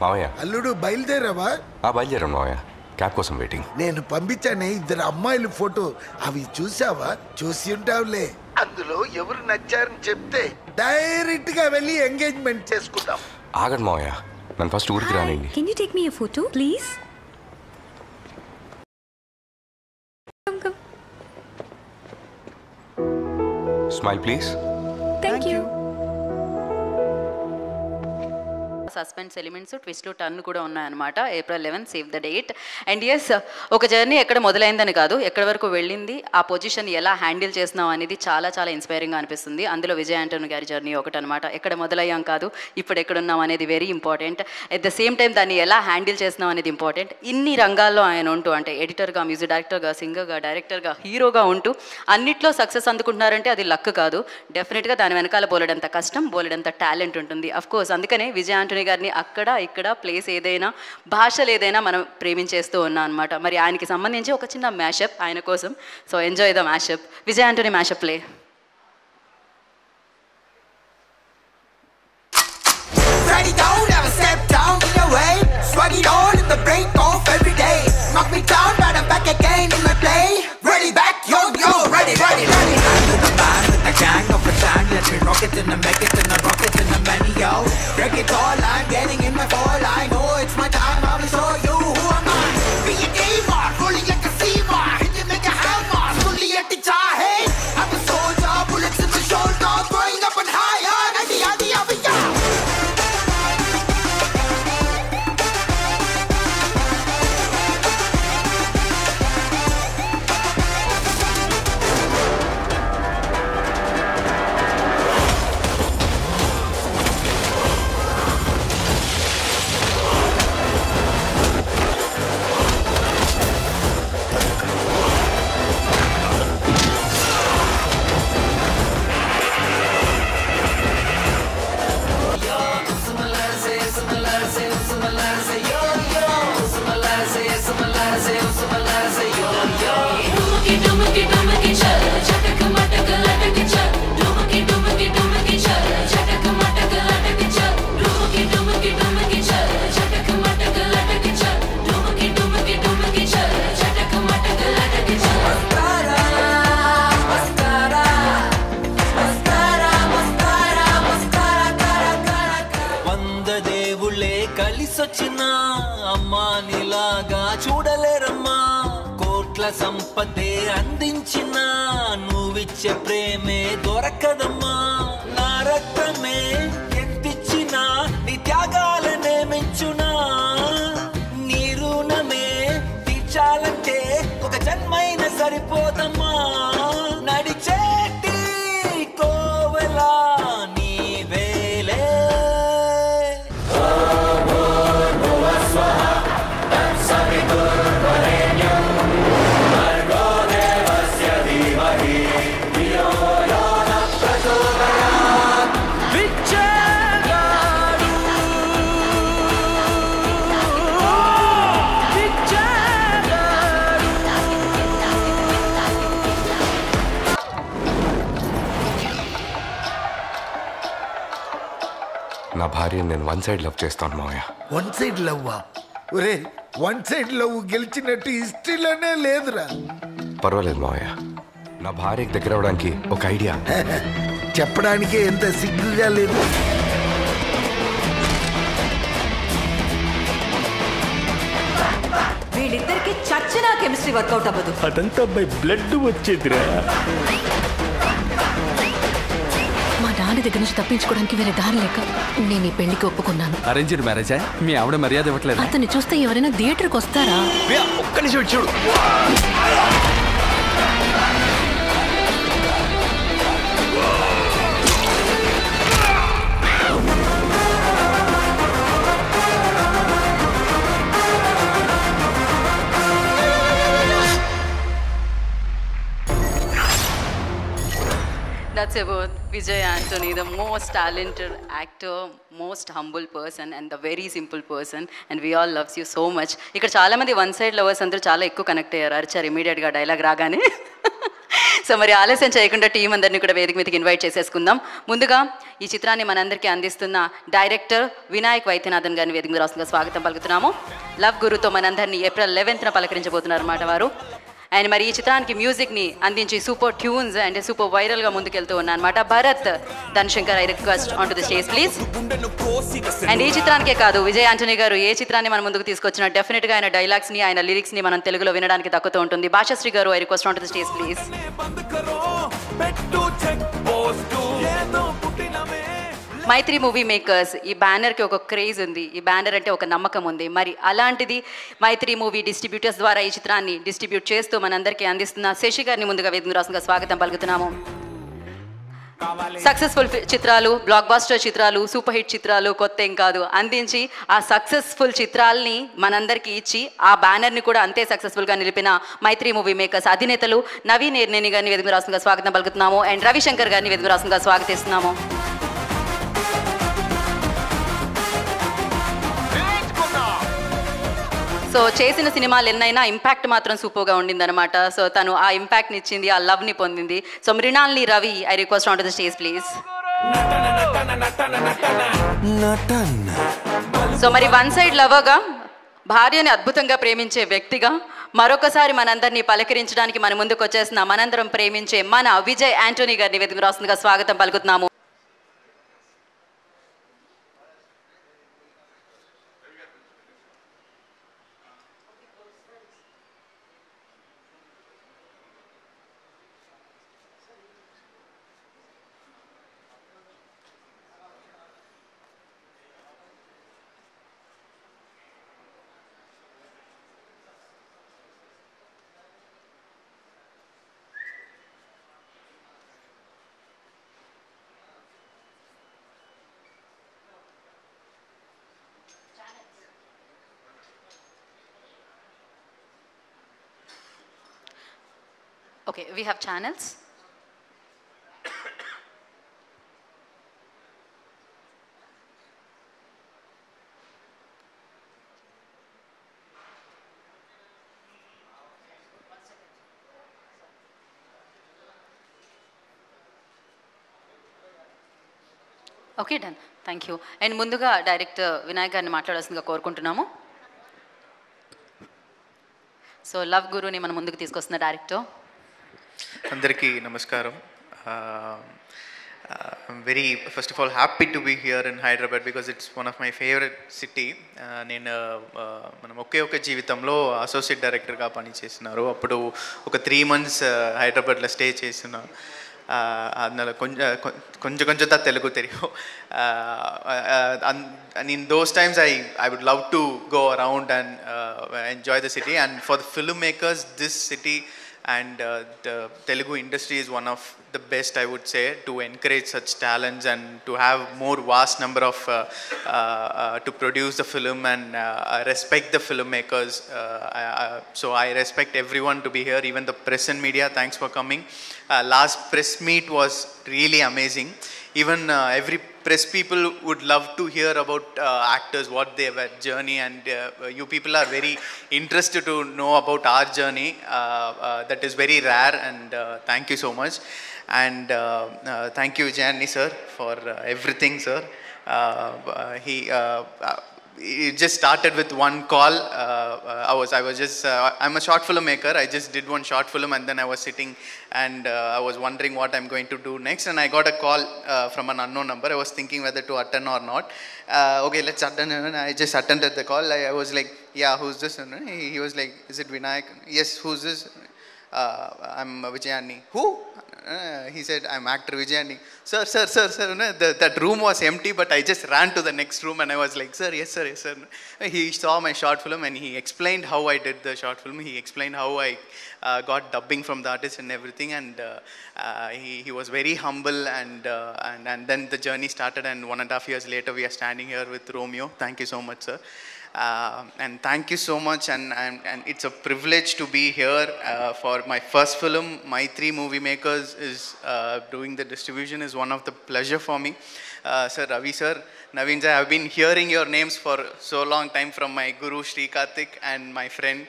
మావయ్య అల్లుడు బయలుదేరావా? బయలుదేరాం మావయ్య, క్యాబ్ కోసం వెయిటింగ్. నేను పంపించానే 2 అమ్మాయిల ఫోటో, అవి చూసావా? చూసి ఉంటావులే. అందులో ఎవరు నచ్చారని చెప్తే డైరెక్ట్ గా వెళ్ళి ఎంగేజ్మెంట్ చేసుకుంటాం. ఆగండి మావయ్య, నన్ను ఫస్ట్ ఊరికి రానివ్వండి. Can you take me a photo, please? Come. Smile please. Thank you. Suspense elements, ట్విస్ట్లు, టర్న్ కూడా ఉన్నాయన్నమాట. April 11 save the date. And yes, ఒక జర్నీ ఎక్కడ మొదలైందని కాదు, ఎక్కడి వరకు వెళ్ళింది, ఆ పొజిషన్ ఎలా హ్యాండిల్ చేస్తున్నాం అనేది చాలా చాలా ఇన్స్పైరింగ్గా అనిపిస్తుంది. అందులో విజయ్ ఆంటనీ గారి జర్నీ ఒకటనమాట. ఎక్కడ మొదలయ్యాం కాదు, ఇప్పుడు ఎక్కడున్నాం అనేది very important. At the same time దాన్ని ఎలా హ్యాండిల్ చేస్తున్నాం అనేది ఇంపార్టెంట్. ఇన్ని రంగాల్లో ఆయన ఉంటూ, అంటే ఎడిటర్గా, మ్యూజిక్ డైరెక్టర్గా, సింగర్గా, డైరెక్టర్గా, హీరోగా ఉంటూ అన్నిట్లో సక్సెస్ అందుకుంటున్నారంటే అది లక్ కాదు. డెఫినెట్గా దాని వెనకాల బోలెడంత కష్టం, బోలెడంత టాలెంట్ ఉంటుంది. అఫ్కోర్స్ అందుకనే విజయ్ ఆంటనీ గారిని అక్కడ ఇక్కడ ప్లేస్ ఏదైనా, భాషలు ఏదైనా మనం ప్రేమించేస్తూ ఉన్నాం అనమాట. మరి ఆయనకి సంబంధించి ఒక చిన్న మ్యాషప్ ఆయన కోసం. So enjoy the mashup. Vijay Antony mashup play. Ready down, never step down, in a way. Swag it on in the break off every day. Knock me down, but I'm back again in my play. Ready back, yo, ready. I'm with the band, with the gang of a gang. Let me rock it and I make it and I rock it and I'm many, yo. Break it all, I'm getting in my fall. I know it's my time, I will show you who am I. Be a gamer, rolling like a seamer. Hit you make a hammer, fully at the hey. I'm a soldier, bullets in the shoulder, throwing up and higher. Adi, సంపదే అందించిన నువ్విచ్చే ప్రేమే దొరకదమ్మా నా రక్తమే ఎంతిచ్చినా నీ త్యాగాలనే మెచ్చునా నీ రుణమే తీర్చాలంటే ఒక జన్మైన సరిపోదమ్మా నడిచేటి కోవెలా నీవేలే నా భార్యని నేను వన్ సైడ్ లవ్ చేస్తాను మావయ్య. వన్ సైడ్ లవ్వా? ఒరే, వన్ సైడ్ లవ్ గెలిచినట్టు హిస్టరీలోనే లేదురా. పర్వాలేదు మావయ్య, నా భార్యకి దగ్గర అవడానికి ఒక ఐడియా. చెప్పడానికే ఎంత సిగ్గుగా లేదు. వీళ్ళిద్దరికి చచ్చిన కెమిస్ట్రీ వర్కౌట్ అవ్వదు. అదంతా బై బ్లడ్ వచ్చేదిరా. మా నాన్న దగ్గర నుంచి తప్పించుకోవడానికి వేరే దారి లేక నేను ఈ పెళ్లికి ఒప్పుకున్నాను. అరేంజ్డ్ మ్యారేజా? మీ ఆవిడ మర్యాద ఇవ్వట్లేదు. అతన్ని చూస్తే ఎవరైనా థియేటర్కి వస్తారా? ఒక్క నిమిషం చూడు. That's about Vijay Antony, the most talented actor, most humble person and the very simple person, and we all loves you so much. ఇక్కడ చాలా మంది వన్ సైడ్ లవర్స్ అందరూ చాలా ఎక్కువ కనెక్ట్ అయ్యారు, అరిచారు ఇమీడియట్గా డైలాగ్ రాగానే. సో మరి ఆలస్యం చేయకుండా టీం అందరినీ కూడా వేదిక మీదకి ఇన్వైట్ చేసేసుకుందాం. ముందుగా ఈ చిత్రాన్ని మనందరికీ అందిస్తున్న డైరెక్టర్ వినాయక్ వైద్యనాథన్ గారిని వేదిక మీద రాష్ట్రంగా స్వాగతం పలుకుతున్నాము. లవ్ గురుతో మనందరినీ ఏప్రిల్ 11న పలకరించబోతున్నారు అన్నమాట వారు. అండ్ మరి ఈ చిత్రానికి మ్యూజిక్ని అందించి సూపర్ ట్యూన్స్ అండ్ సూపర్ వైరల్గా ముందుకెళ్తూ ఉన్నా అనమాట Bharath Dhanashankar. I request on to the stage please. And ఈ చిత్రానికే కాదు, విజయ్ ఆంటనీ గారు ఏ చిత్రాన్ని మన ముందుకు తీసుకొచ్చినా డెఫినెట్గా ఆయన డైలాగ్స్ని, ఆయన లిరిక్స్ని మనం తెలుగులో వినడానికి దక్కుతూ ఉంటుంది. భాషశ్రీ గారు, I request on to the stage please. Mythri movie makers, ఈ బ్యానర్కి ఒక క్రేజ్ ఉంది, ఈ బ్యానర్ అంటే ఒక నమ్మకం ఉంది. మరి అలాంటిది మైత్రి మూవీ డిస్ట్రిబ్యూటర్స్ ద్వారా ఈ చిత్రాన్ని డిస్ట్రిబ్యూట్ చేస్తూ మనందరికీ అందిస్తున్న శశి గారిని ముందుగా వేదిక రాష్ట్రంగా స్వాగతం పలుకుతున్నాము. సక్సెస్ఫుల్ చిత్రాలు, బ్లాక్ బాస్టర్ చిత్రాలు, సూపర్ హిట్ చిత్రాలు కొత్త ఏం కాదు అందించి ఆ సక్సెస్ఫుల్ చిత్రాల్ని మనందరికీ ఇచ్చి ఆ బ్యానర్ని కూడా అంతే సక్సెస్ఫుల్గా నిలిపిన మైత్రి మూవీ మేకర్స్ అధినేతలు నవీన్ ఎర్నేని గారిని వేదిక రాష్ట్రంగా స్వాగతం పలుకుతున్నాము. అండ్ రవిశంకర్ గారిని వేదిక రాష్ట్రంగా స్వాగతిస్తున్నాము. సో చేసిన సినిమాలు ఎన్నైనా ఇంపాక్ట్ మాత్రం సూపర్గా ఉండిందనమాట. సో తను ఆ ఇంపాక్ట్ని ఇచ్చింది, ఆ లవ్ని పొందింది. So మృణాల్ని Ravi, I request on to the stage please. So మరి వన్ సైడ్ లవర్గా, భార్యని అద్భుతంగా ప్రేమించే వ్యక్తిగా మరొకసారి మనందరినీ పలకరించడానికి మన ముందుకు వచ్చేసిన మనందరం ప్రేమించే మన విజయ్ ఆంటనీ గారిని వేదిక రాస్తుందిగా స్వాగతం పలుకుతున్నాము. Okay, we have channels. Okay done, thank you. And ముందుగా డైరెక్టర్ వినాయక్ గారిని మాట్లాడాల్సిందిగా కోరుకుంటున్నాము. సో లవ్ గురుని మన ముందుకు తీసుకొస్తున్న డైరెక్టర్. అందరికీ నమస్కారం. I'm very, first of all, happy to be here in Hyderabad because it's one of my favorite city. నేను మనం ఒకే జీవితంలో అసోసియేట్ డైరెక్టర్గా పనిచేస్తున్నారు. అప్పుడు ఒక 3 months హైదరాబాద్లో స్టే చేస్తున్నాను. అందులో కొంచెం తెలుగు తెలియదు. And in those times I would love to go around and enjoy the city, and for the filmmakers this city and the Telugu industry is one of the best, I would say, to encourage such talents and to have more vast number of to produce the film and respect the filmmakers. So I respect everyone to be here, even the press and media. Thanks for coming. Last press meet was really amazing. Even every press people would love to hear about actors, what their journey, and you people are very interested to know about our journey. That is very rare, and thank you so much. And thank you Vijayani sir for everything, sir. It just started with one call. I was just I'm a short filmmaker. I just did one short film, and then I was sitting and I was wondering what I'm going to do next, and I got a call from an unknown number. I was thinking whether to attend or not. Okay, let's attend. And I just attended the call. I was like, yeah, who's this? And he was like, is it Vinayak? Yes, who's this? I'm Vijayani. Who? He said, I'm actor Vijayani. Sir, that room was empty, but I just ran to the next room and I was like, sir, yes, sir, yes, sir. He saw my short film and he explained how I did the short film. He explained how I got dubbing from the artist and everything, and he was very humble, and then the journey started, and 1.5 years later we are standing here with Romeo. Thank you so much, sir. And thank you so much, and it's a privilege to be here for my first film. My 3 movie makers is doing the distribution is one of the pleasure for me. Sir, Ravi sir, Naveen sir, I've been hearing your names for so long time from my guru Sri Karthik, and my friend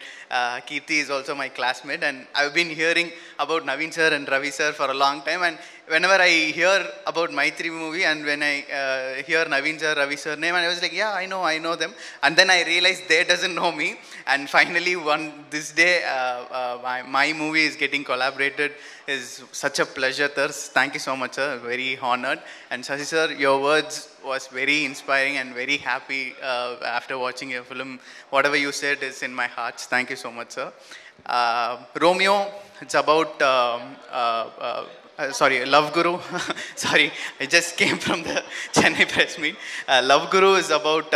Kirti is also my classmate, and I've been hearing about Naveen sir and Ravi sir for a long time, and whenever I hear about Maitri movie and when I hear Naveen sir, Ravi sir name, and I was like, yeah, I know them, and then I realized they doesn't know me, and finally this day my movie is getting collaborated. Is such a pleasure, sir. Thank you so much, sir. Very honored. And Shashi sir, your words was very inspiring and very happy after watching your film. Whatever you said is in my heart. Thank you so much, sir. Romeo, it's about sorry, Love Guru. Sorry, I just came from the Chennai press meet. Love Guru is about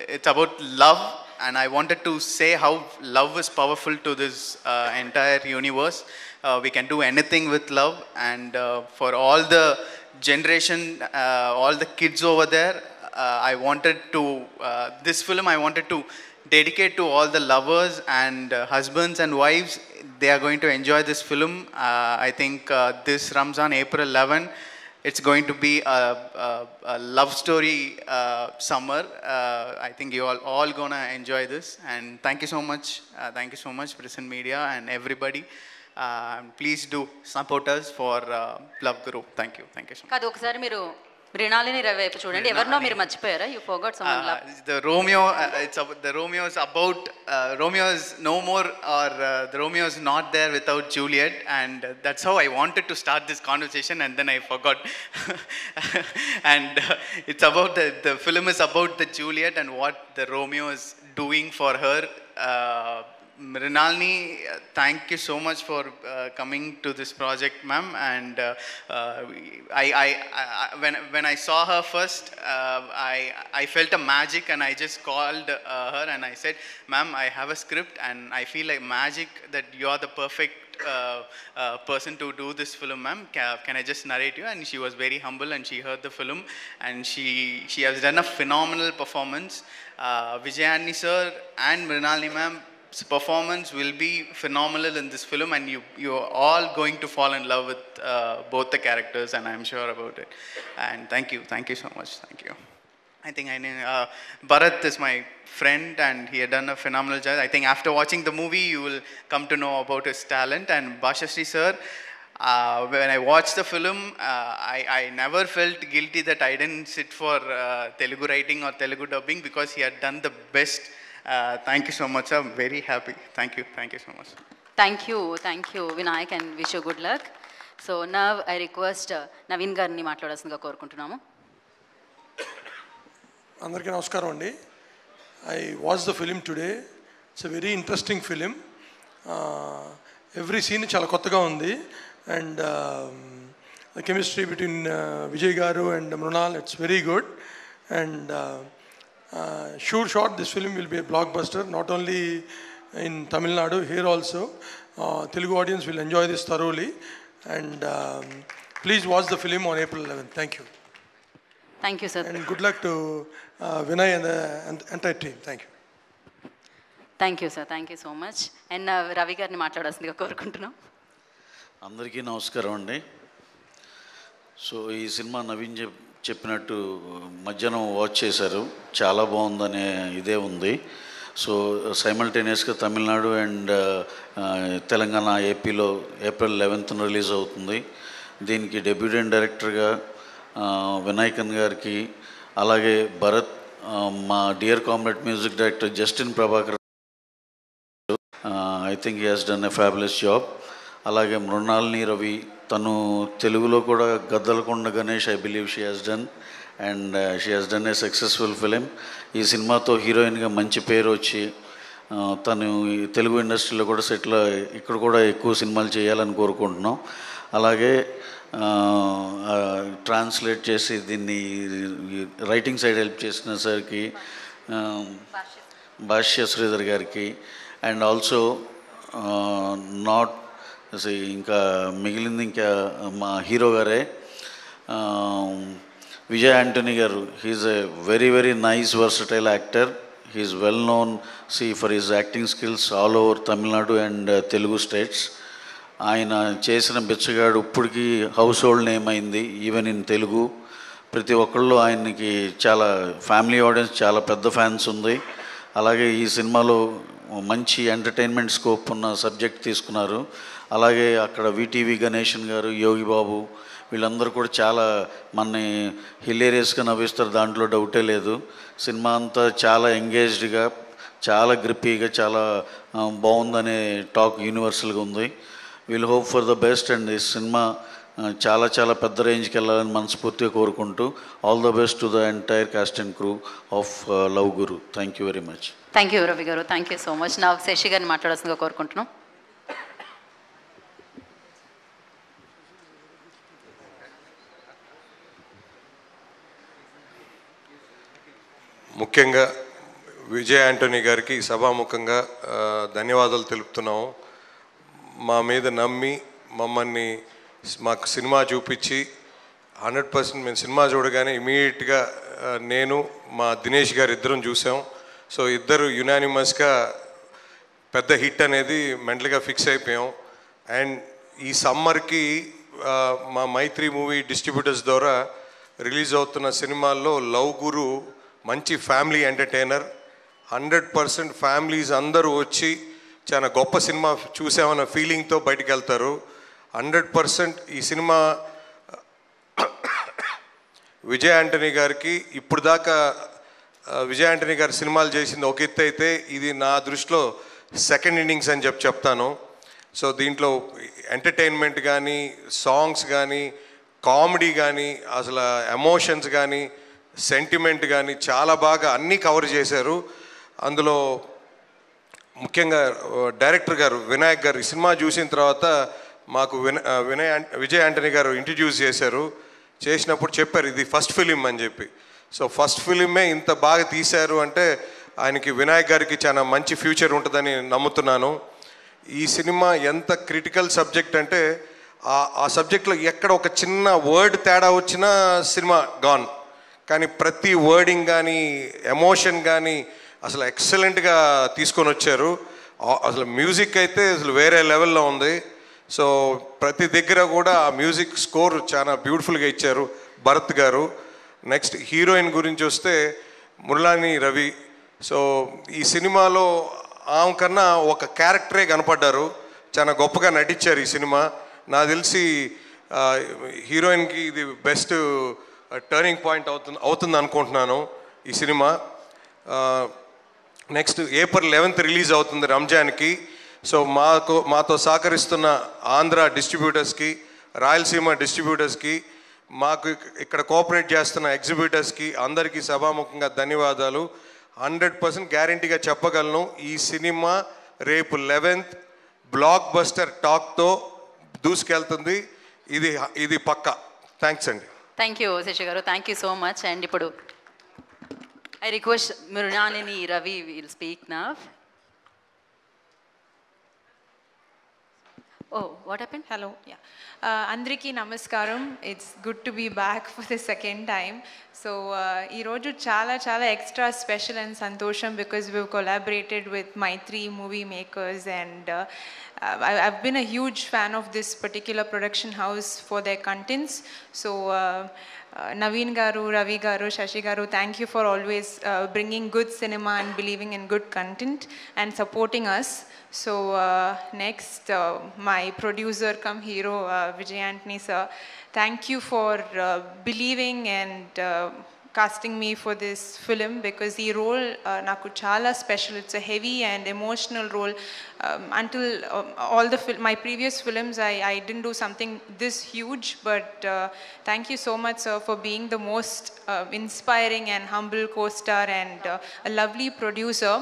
it's about love, and I wanted to say how love is powerful to this entire universe. We can do anything with love, and for all the generation, all the kids over there, I wanted to this film I wanted to dedicate to all the lovers and husbands and wives. They are going to enjoy this film. I think this Ramzan, April 11, it's going to be a love story summer. I think you all gonna enjoy this. And thank you so much. Thank you so much, press and media and everybody. Please do support us for Love Guru. Thank you so much. కాదు ఒకసారి మీరు మృణాలిని రవి వైపు చూడండి. ఎవరినో మీరు మర్చిపోయారా? You forgot someone. The Romeo, the Romeo is about Romeo is no more, or the Romeo is not there without Juliet, and that's how I wanted to start this conversation, and then I forgot. And it's about the film is about the Juliet and what the Romeo is doing for her. Mrinalini, thank you so much for coming to this project, ma'am. And when I saw her first, I felt a magic, and I just called her and I said, ma'am, I have a script and I feel like magic that you are the perfect person to do this film, ma'am. Can I just narrate you? And she was very humble, and she heard the film, and she has done a phenomenal performance. Vijayani sir and Mrinalini ma'am, performance will be phenomenal in this film, and you're all going to fall in love with both the characters, and I'm sure about it. And thank you so much. Thank you. I think Bharat is my friend, and he had done a phenomenal job. I think after watching the movie you will come to know about his talent. And Bhashasri sir, when I watched the film, I never felt guilty that I didn't sit for Telugu writing or Telugu dubbing, because he had done the best. Thank you so much. I'm very happy. Thank you so much. Thank you, Vinayak, and wish you good luck. So now I request Naveen గారిని మాట్లాడాల్సిందిగా కోరుకుంటున్నాము. అందరికీ నమస్కారం అండి. I watch the film today. It's a very interesting film. Every scene చాలా కొత్తగా ఉంది. And the chemistry between Vijay గారు and Mrunal, it's very good. And sure shot this film will be a blockbuster, not only in Tamil Nadu, here also Telugu audience will enjoy this thoroughly. And please watch the film on April 11th. Thank you. Thank you, sir. And good luck to Vinay and the entire team. Thank you. Thank you, sir. Thank you so much. And Ravi గారిని మాట్లాడాల్సిందిగా కోరుకుంటున్నాం. అందరికీ నమస్కారం అండి. So ఈ cinema Naveen చెప్పినట్టు మధ్యాహ్నం watch చేశారు, చాలా బాగుందనే ఇదే ఉంది. సో సైమల్టేనియస్గా తమిళనాడు అండ్ తెలంగాణ, ఏపీలో ఏప్రిల్ 11th రిలీజ్ అవుతుంది. దీనికి డెబ్యూటెంట్ డైరెక్టర్గా వినాయకన్ గారికి, అలాగే భరత్, మా dear comrade music director Justin Prabhakar, I think he has done a fabulous job. అలాగే మృణాలిని రవి, తను తెలుగులో కూడా Gaddalakonda Ganesh, I believe she has done, and she has done a successful film. ఈ సినిమాతో హీరోయిన్గా మంచి పేరు వచ్చి తను తెలుగు ఇండస్ట్రీలో కూడా సెటిల్, ఇక్కడ కూడా ఎక్కువ సినిమాలు చేయాలని కోరుకుంటున్నాం. అలాగే ట్రాన్స్లేట్ చేసి దీన్ని రైటింగ్ సైడ్ హెల్ప్ చేసిన సార్కి, భాష్య శ్రీధర్ గారికి, అండ్ ఆల్సో నాట్ ఇంకా మిగిలింది ఇంకా మా హీరో గారే విజయ్ యాంటనీ గారు. He's a very very nice versatile actor. He's well known for his acting skills all over Tamil Nadu and Telugu states. ఆయన చేసిన బిచ్చగాడు ఇప్పటికీ హౌస్ హోల్డ్ నేమ్ అయింది, ఈవెన్ ఇన్ తెలుగు. ప్రతి ఒక్కళ్ళు ఆయనకి చాలా ఫ్యామిలీ ఆడియన్స్, చాలా పెద్ద ఫ్యాన్స్ ఉంది. అలాగే ఈ సినిమాలో మంచి ఎంటర్టైన్మెంట్ స్కోప్ ఉన్న సబ్జెక్ట్ తీసుకున్నారు. అలాగే అక్కడ విటీవీ గణేషన్ గారు, యోగి బాబు, వీళ్ళందరూ కూడా చాలా మనని హిలేరియస్గా నవ్విస్తారు, దాంట్లో డౌటే లేదు. సినిమా అంతా చాలా ఎంగేజ్డ్గా, చాలా గ్రిప్పీగా, చాలా బాగుందనే టాక్ యూనివర్సల్గా ఉంది. We'll hope for the best. And ఈ సినిమా చాలా చాలా పెద్ద రేంజ్కి వెళ్ళాలని మనస్ఫూర్తిగా కోరుకుంటూ all the best to the entire cast and crew of love guru. Thank you very much. Thank you Ravi గారు. Thank you so much. నా శశి గారిని మాట్లాడాల్సిందిగా కోరుకుంటున్నాం. ముఖ్యంగా విజయ్ యాంటనీ గారికి సభాముఖంగా ధన్యవాదాలు తెలుపుతున్నాము. మా మీద నమ్మి మమ్మల్ని మాకు సినిమా చూపించి 100% మేము సినిమా చూడగానే ఇమీడియట్గా నేను మా దినేష్ గారు ఇద్దరం చూసాం. సో ఇద్దరు యునానిమస్గా పెద్ద హిట్ అనేది మెంటల్గా ఫిక్స్ అయిపోయాం. అండ్ ఈ సమ్మర్కి మా మైత్రి మూవీ డిస్ట్రిబ్యూటర్స్ ద్వారా రిలీజ్ అవుతున్న సినిమాల్లో లవ్ గురు మంచి ఫ్యామిలీ ఎంటర్టైనర్. 100% ఫ్యామిలీస్ అందరూ వచ్చి చాలా గొప్ప సినిమా చూసామన్న ఫీలింగ్తో బయటికి వెళ్తారు. 100% ఈ సినిమా విజయ్ యాంటనీ గారికి ఇప్పుడు దాకా విజయ్ యాంటనీ గారి సినిమాలు చేసింది ఒక ఎత్తు అయితే, ఇది నా దృష్టిలో సెకండ్ ఇన్నింగ్స్ అని చెప్తాను. సో దీంట్లో ఎంటర్టైన్మెంట్ కానీ, సాంగ్స్ కానీ, కామెడీ కానీ, అసలు ఎమోషన్స్ కానీ, సెంటిమెంట్ కానీ చాలా బాగా అన్నీ కవర్ చేశారు. అందులో ముఖ్యంగా డైరెక్టర్ గారు వినాయక్ గారు ఈ సినిమా చూసిన తర్వాత మాకు విజయ్ యాంటనీ గారు ఇంట్రడ్యూస్ చేశారు. చేసినప్పుడు చెప్పారు ఇది ఫస్ట్ ఫిలిం అని చెప్పి. సో ఫస్ట్ ఫిలిమే ఇంత బాగా తీశారు అంటే ఆయనకి వినాయక్ గారికి చాలా మంచి ఫ్యూచర్ ఉంటుందని నమ్ముతున్నాను. ఈ సినిమా ఎంత క్రిటికల్ సబ్జెక్ట్ అంటే ఆ సబ్జెక్ట్లో ఎక్కడ ఒక చిన్న వర్డ్ తేడా వచ్చినా సినిమా గాన్. కానీ ప్రతి వర్డింగ్ కానీ, ఎమోషన్ కానీ అసలు ఎక్సలెంట్గా తీసుకొని వచ్చారు. అసలు మ్యూజిక్ అయితే అసలు వేరే లెవెల్లో ఉంది. సో ప్రతి దగ్గర కూడా ఆ మ్యూజిక్ స్కోర్ చాలా బ్యూటిఫుల్గా ఇచ్చారు భరత్ గారు. నెక్స్ట్ హీరోయిన్ గురించి వస్తే మృణాలిని రవి. సో ఈ సినిమాలో ఆమె కన్నా ఒక క్యారెక్టరే కనపడ్డారు, చాలా గొప్పగా నటించారు ఈ సినిమా. నాకు తెలిసి హీరోయిన్కి ఇది బెస్ట్ టర్నింగ్ పాయింట్ అవుతుంది అనుకుంటున్నాను ఈ cinema. Next April 11th release అవుతుంది రంజాన్కి. సో మాతో సహకరిస్తున్న ఆంధ్ర డిస్ట్రిబ్యూటర్స్కి, రాయలసీమ డిస్ట్రిబ్యూటర్స్కి, మాకు ఇక్కడ కోఆపరేట్ చేస్తున్న ఎగ్జిబిటర్స్కి అందరికీ సభాముఖంగా ధన్యవాదాలు. 100% గ్యారంటీగా చెప్పగలను, ఈ సినిమా రేపు 11th బ్లాక్ బస్టర్ టాక్తో దూసుకెళ్తుంది. ఇది పక్కా. థ్యాంక్స్ అండి. థ్యాంక్ యూ శశి గారు, thank you so much. And ఇప్పుడు I request Mrunalini Ravi will speak now. Oh, what happened? Hello. Yeah. Andriki namaskaram. It's good to be back for the second time. So, ee roju chala extra special and santosham because we've collaborated with Maitri movie makers, and I've been a huge fan of this particular production house for their contents. So, Naveen garu, Ravi garu, Shashi garu, thank you for always bringing good cinema and believing in good content and supporting us. So next, my producer come hero, Vijay Antony sir, thank you for believing and casting me for this film, because the role naku chala special. It's a heavy and emotional role. Until all the my previous films, I didn't do something this huge, but thank you so much sir for being the most inspiring and humble co-star and a lovely producer.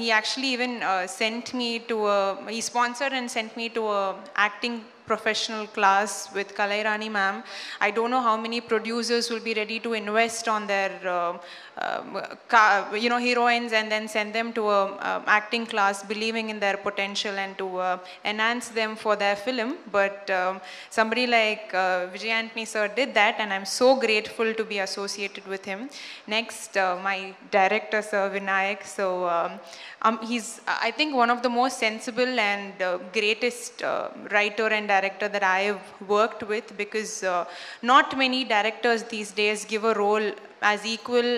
He actually even he sponsored and sent me to a acting professional class with Kalairani ma'am. I don't know how many producers will be ready to invest on their heroines and then send them to a acting class believing in their potential and to enhance them for their film. But somebody like Vijay Antony sir did that, and I'm so grateful to be associated with him. Next, my director sir Vinayak. So he's I think one of the most sensible and greatest writer and director that I have worked with, because not many directors these days give a role as equal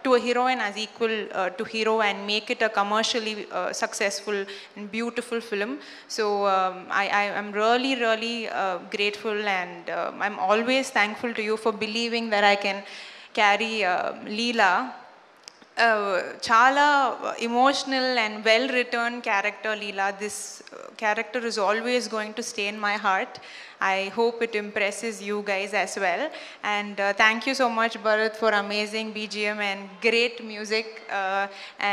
to a heroine as equal to hero and make it a commercially successful and beautiful film. So I'm really grateful, and I'm always thankful to you for believing that I can carry Leela. Chala emotional and well written character Leela. This character is always going to stay in my heart. I hope it impresses you guys as well. And thank you so much Bharat for amazing BGM and great music.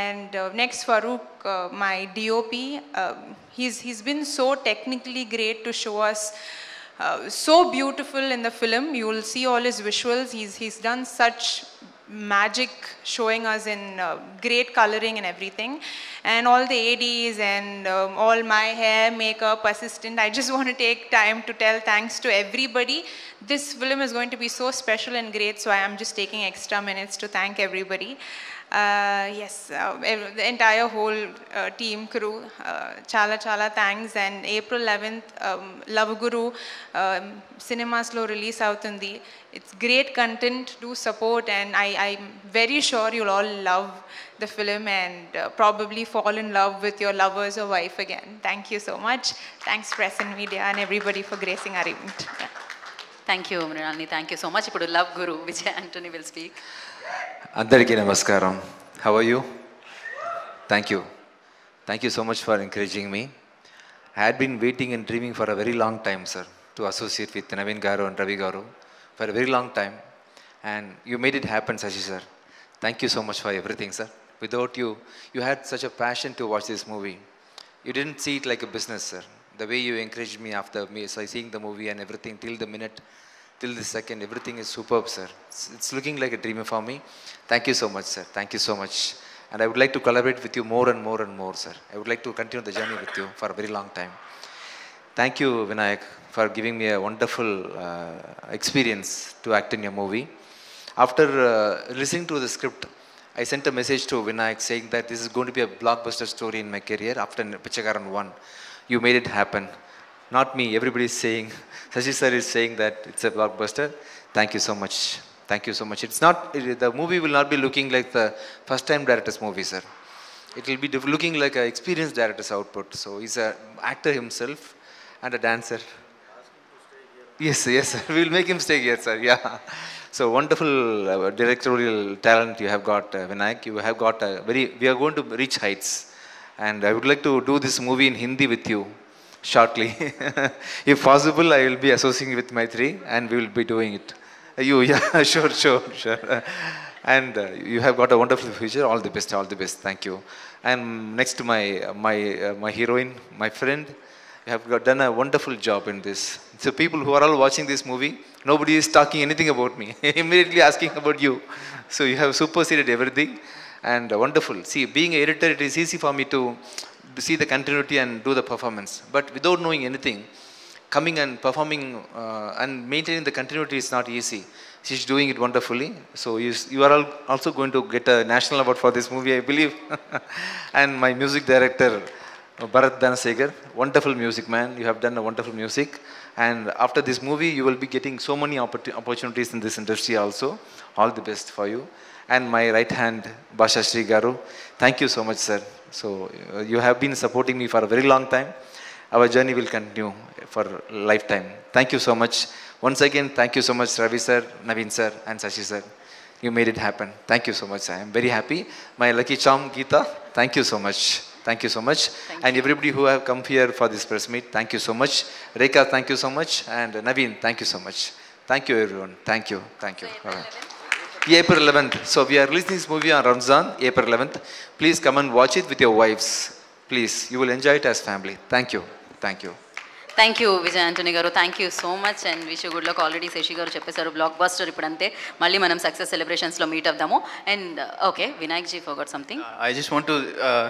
And next Farooq, my DOP. He's been so technically great to show us so beautiful in the film. You will see all his visuals. He's done such magic showing us in great coloring and everything, and all the ADs and all my hair makeup assistant. I just want to take time to tell thanks to everybody. This film is going to be so special and great, so I am just taking extra minutes to thank everybody. Yes, the entire whole team crew, chala thanks. And April 11th Love Guru cinemas lo release avutundi. It's great content, do support, and I'm very sure you'll all love the film and probably fall in love with your lovers or wife again. Thank you so much. Thanks press and media and everybody for gracing our event. Thank you Mrinalini, thank you so much. Ipudu Love Guru Vijay Antony will speak. Andariki namaskaram. How are you? Thank you. Thank you so much for encouraging me. I had been waiting and dreaming for a very long time, sir, to associate with Naveen garu and Ravi garu for a very long time. And you made it happen, Sashi sir. Thank you so much for everything, sir. Without you, you had such a passion to watch this movie. You didn't see it like a business, sir. The way you encouraged me after seeing the movie and everything, till the minute, till the second, everything is superb, sir. It's looking like a dream for me. Thank you so much, sir. Thank you so much. And I would like to collaborate with you more and more and more, sir. I would like to continue the journey with you for a very long time. Thank you, Vinayak, for giving me a wonderful experience to act in your movie. After listening to the script, I sent a message to Vinayak saying that this is going to be a blockbuster story in my career. After Pichakaran 1, you made it happen. Not me, everybody is saying, Sashi sir is saying that it's a blockbuster. Thank you so much. Thank you so much. The movie will not be looking like the first time director's movie, sir. It will be looking like an experienced director's output. So he's an actor himself and a dancer. Yes, sir. We'll make him stay here, sir. Yeah. So wonderful directorial talent you have got, Vinayak. You have got we are going to reach heights. And I would like to do this movie in Hindi with you. shortly. If possible, I will be associating with Maitri and we will be doing it. Yeah, sure. And you have got a wonderful future. All the best. Thank you. And next, my heroine, my friend, you have done a wonderful job in this. So people who are all watching this movie, nobody is talking anything about me. Immediately asking about you. So you have superseded everything, and wonderful. See, being an editor, it is easy for me to see the continuity and do the performance. But without knowing anything, coming and performing and maintaining the continuity is not easy. She's doing it wonderfully. So you are all also going to get a national award for this movie, I believe. And my music director, Bharat Danasegar, wonderful music, man. You have done a wonderful music. And after this movie, you will be getting so many opportunities in this industry also. All the best for you. And my right hand, Basha Shri Garu, thank you so much, sir. So you have been supporting me for a very long time. Our journey will continue for lifetime. Thank you so much. Once again, thank you so much, Ravi sir, Naveen sir, and Sashi sir. You made it happen. Thank you so much. I am very happy. My lucky charm, Geeta, thank you so much. Thank you so much. And everybody who have come here for this press meet, thank you so much. Rekha, thank you so much. And Naveen, thank you so much. Thank you, everyone. Thank you. April 11th. So we are releasing this movie on Ramzan, April 11th. Please come and watch it with your wives. Please, you will enjoy it as family. Thank you. Thank you Vijay Antony గారు, thank you so much. And wish good luck. Already Sasi గారు చెప్పేశారు blockbuster ఇప్పుడంతే. మళ్ళీ మనం success సెలబ్రేషన్స్లో meet అవుదాము. And okay, Vinayak ji forgot something. I just want to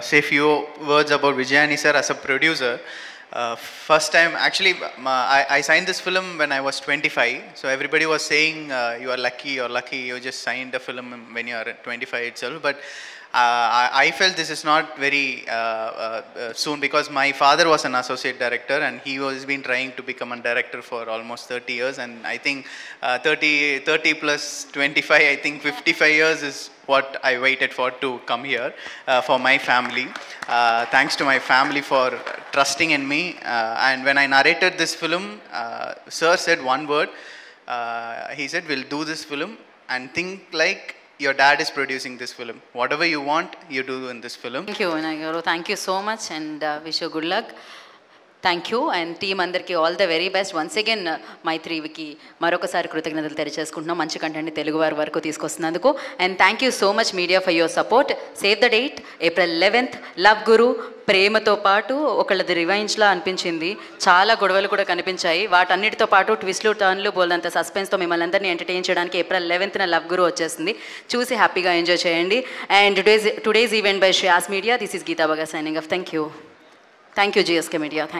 say few words about Vijayani sir as a producer. First time, actually, I signed this film when I was 25. So everybody was saying, you are lucky, you just signed a film when you are 25 itself. But I felt this is not very soon, because my father was an associate director and he was been trying to become a director for almost 30 years. And I think 30 plus 25, I think 55 years is what I waited for to come here for my family. Thanks to my family for trusting in me. And when I narrated this film, sir said one word. He said, we'll do this film and think like your dad is producing this film. Whatever you want, you do in this film. Thank you, Vinay garu. Thank you so much and wish you good luck. Thank you. And team అందరికీ all the very best. Once again మైత్రికి మరొకసారి కృతజ్ఞతలు తెలియజేసుకుంటున్నాం, మంచి కంటెంట్ని తెలుగు వారి వరకు తీసుకొస్తున్నందుకు. And thank you so much media for your support. Save the date, April 11th. Love guru ప్రేమతో పాటు ఒకళ్ళది రివైంజ్లా అనిపించింది. చాలా గొడవలు కూడా కనిపించాయి. వాటన్నిటితో పాటు ట్విస్ట్లు, టర్న్లు, బోల్డంత సస్పెన్స్తో మిమ్మల్ని అందరినీ ఎంటర్టైన్ చేయడానికి April 11th లవ్ గురు వచ్చేస్తుంది. చూసి హ్యాపీగా ఎంజాయ్ చేయండి. And today's event by Shreyas media. This is Geetha బగా signing off. Thank you, GSK media.